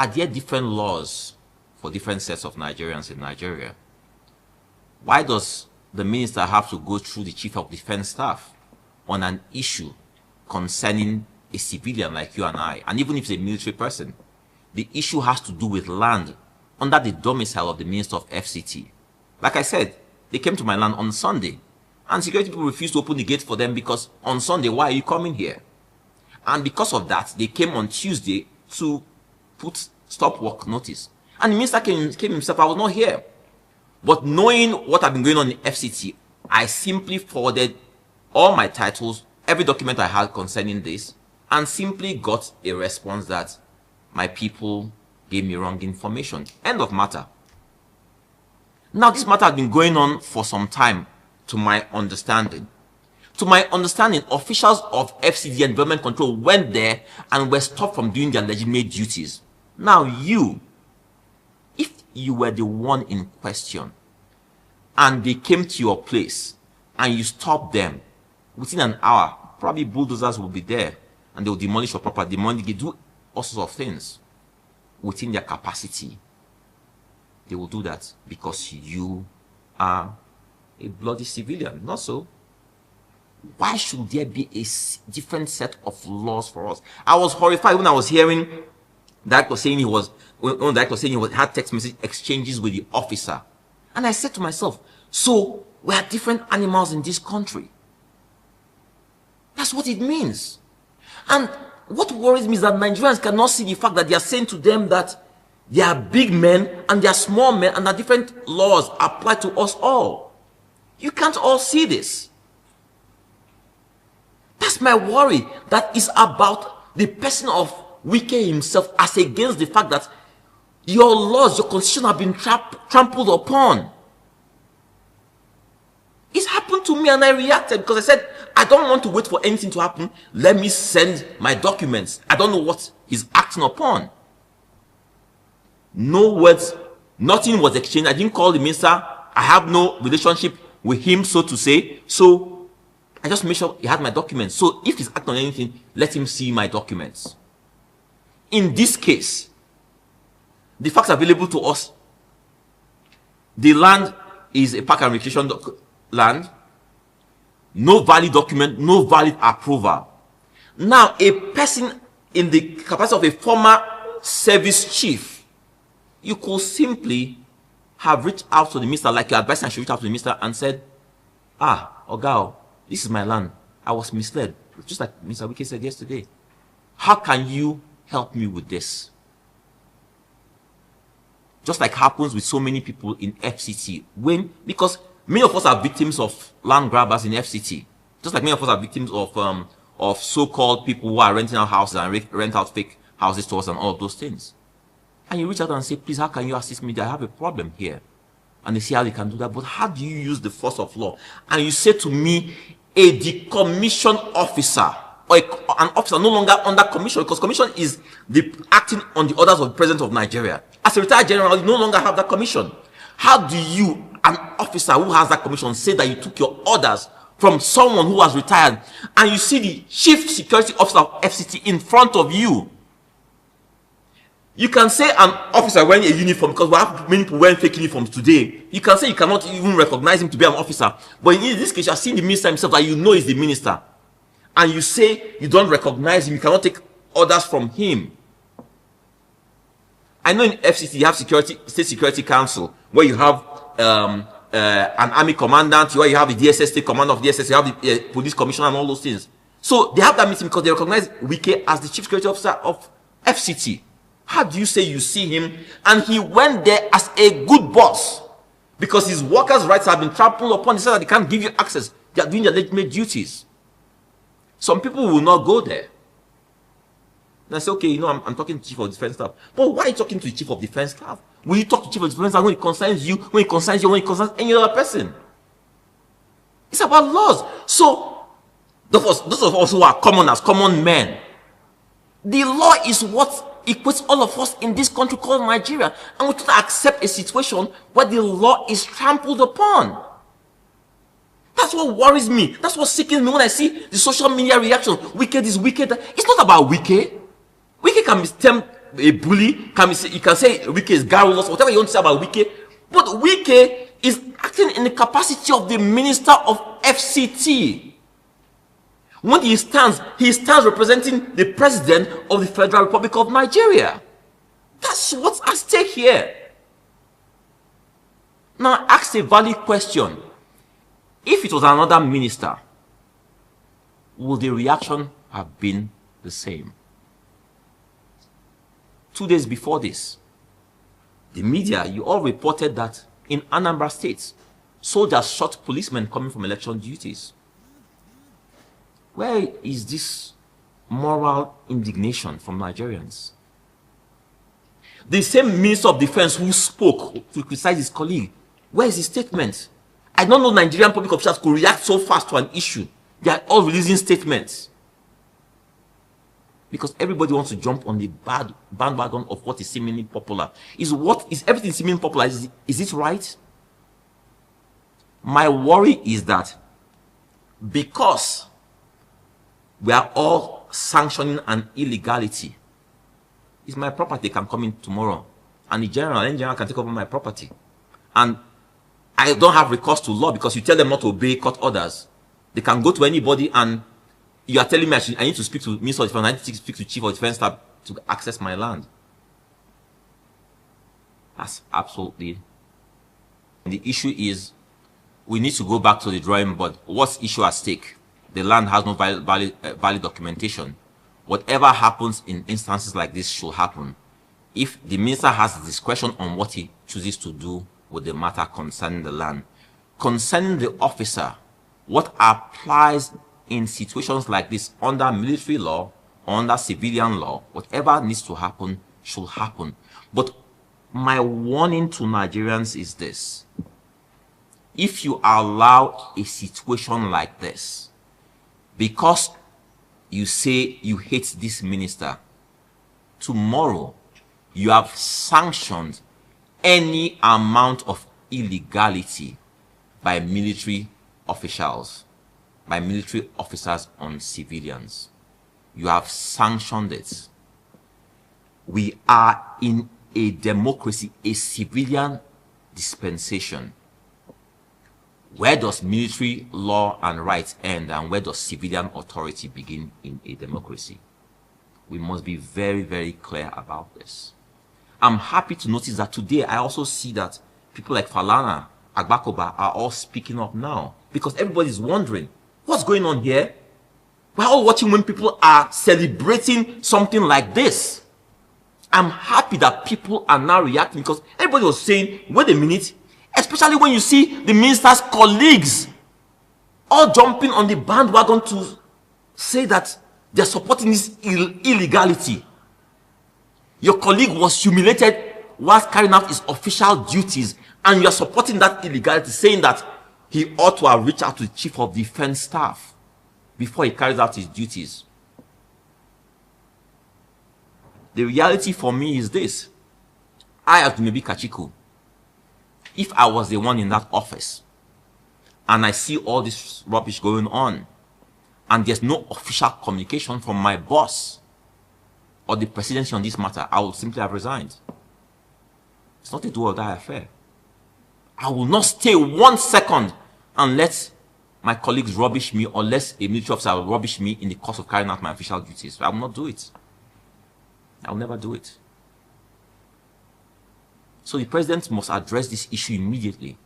Are there different laws for different sets of Nigerians in Nigeria? Why does the minister have to go through the chief of defense staff on an issue concerning a civilian like you and I? And even if it's a military person, the issue has to do with land under the domicile of the Minister of FCT. Like I said, they came to my land on Sunday, and security people refused to open the gate for them because on Sunday, why are you coming here? And because of that, they came on Tuesday to put stop work notice. And the minister came himself. I was not here. But knowing what had been going on in FCT, I simply forwarded all my titles, every document I had concerning this, and simply got a response that my people gave me wrong information. End of matter. Now, this matter had been going on for some time, to my understanding. To my understanding, officials of FCD and Environment Control went there and were stopped from doing their legitimate duties. Now, if you were the one in question, and they came to your place, and you stopped them, within an hour, probably bulldozers will be there, and they will demolish your property, they do all sorts of things within their capacity. They will do that because you are a bloody civilian. Not so. Why should there be a different set of laws for us? I was horrified when I was hearing that was saying he had text message exchanges with the officer. And I said to myself, so we are different animals in this country. That's what it means. And what worries me is that Nigerians cannot see the fact that they are saying to them that they are big men and they are small men and that different laws apply to us all. You can't all see this. That's my worry. That is about the person of Wike himself as against the fact that your laws, your constitution have been trampled upon. It's happened to me and I reacted because I said, I don't want to wait for anything to happen. Let me send my documents. I don't know what he's acting upon. No words, nothing was exchanged. I didn't call the minister. I have no relationship with him, so to say. So I just made sure he had my documents. So if he's acting on anything, let him see my documents. In this case, the facts available to us, the land is a park and recreation land, no valid document, no valid approval. Now, a person in the capacity of a former service chief, you could simply have reached out to the minister, like your advisor should reach out to the minister and said, Ogao, this is my land. I was misled. Just like Mr. Wike said yesterday. How can you help me with this? Just like happens with so many people in FCT. Because many of us are victims of land grabbers in FCT. Just like many of us are victims of so-called people who are renting out houses and rent out fake houses to us and all of those things. And you reach out and say, please, how can you assist me? I have a problem here. And they say how they can do that. But how do you use the force of law? And you say to me, a decommissioned officer, or an officer no longer under commission, because commission is the acting on the orders of the president of Nigeria. As a retired general, you no longer have that commission. How do you, an officer who has that commission, say that you took your orders from someone who has retired, and you see the chief security officer of FCT in front of you? You can say an officer wearing a uniform, because we have many people wearing fake uniforms today. You can say you cannot even recognize him to be an officer. But in this case, you have seen the minister himself that you know is the minister. And you say you don't recognize him, you cannot take orders from him. I know in FCT you have State Security Council, where you have an army commandant, where you have the DSS, state commander of DSS, you have the police commissioner and all those things. So they have that meeting because they recognize Wike as the chief security officer of FCT. How do you say you see him and he went there as a good boss because his workers' rights have been trampled upon? They said that they can't give you access. They are doing their legitimate duties. Some people will not go there. And I say, okay, I'm talking to the chief of defense staff. But why are you talking to the chief of defense staff? Will you talk to the chief of defense staff when it concerns you, when it concerns you, when it concerns any other person? It's about laws. So, those of us who are commoners, common men, the law is what equates all of us in this country called Nigeria. And we cannot accept a situation where the law is trampled upon. That's what worries me. That's what sickens me when I see the social media reaction. Wicked is wicked. It's not about Wike. Wike can be termed a bully, you can say Wike is garrulous, whatever you want to say about Wike, but Wike is acting in the capacity of the Minister of FCT. When he stands representing the President of the Federal Republic of Nigeria. That's what's at stake here. Now, ask a valid question. If it was another minister, would the reaction have been the same? 2 days before this, the media, you all reported that in Anambra State, soldiers shot policemen coming from election duties. Where is this moral indignation from Nigerians? The same Minister of Defense who spoke to criticize his colleague, where is his statement? I don't know Nigerian public officials could react so fast to an issue. They are all releasing statements. Because everybody wants to jump on the bandwagon of what is seemingly popular. Is everything seemingly popular? Is it right? My worry is that because we are all sanctioning an illegality, it's my property can come in tomorrow, and any general can take over my property, and I don't have recourse to law because you tell them not to obey court orders. They can go to anybody, and you are telling me I need to speak to Minister of Defense, I need to speak to Chief of Defense Staff to access my land. That's absolutely. The issue is we need to go back to the drawing board. What's issue at stake? The land has no valid documentation. Whatever happens in instances like this should happen. If the minister has discretion on what he chooses to do with the matter concerning the land, concerning the officer, what applies in situations like this under military law, under civilian law, whatever needs to happen should happen. But my warning to Nigerians is this: if you allow a situation like this, because you say you hate this minister, tomorrow you have sanctioned any amount of illegality by military officials, by military officers on civilians. You have sanctioned it. We are in a democracy, a civilian dispensation. Where does military law and rights end, and where does civilian authority begin in a democracy? We must be very, very clear about this. I'm happy to notice that today I also see that people like Falana, Agbakoba are all speaking up now, because everybody's wondering, what's going on here? We're all watching when people are celebrating something like this. I'm happy that people are now reacting, because everybody was saying, wait a minute, especially when you see the minister's colleagues all jumping on the bandwagon to say that they're supporting this illegality. Your colleague was humiliated whilst carrying out his official duties, and you're supporting that illegality, saying that he ought to have reached out to the Chief of Defense Staff before he carries out his duties. The reality for me is this: I, as Dumebi Kachiku, if I was the one in that office and I see all this rubbish going on and there's no official communication from my boss or the presidency on this matter, I would simply have resigned. It's not a do or die affair. I will not stay 1 second and let my colleagues rubbish me, or let a military officer rubbish me in the course of carrying out my official duties. I will not do it. I will never do it. So the president must address this issue immediately.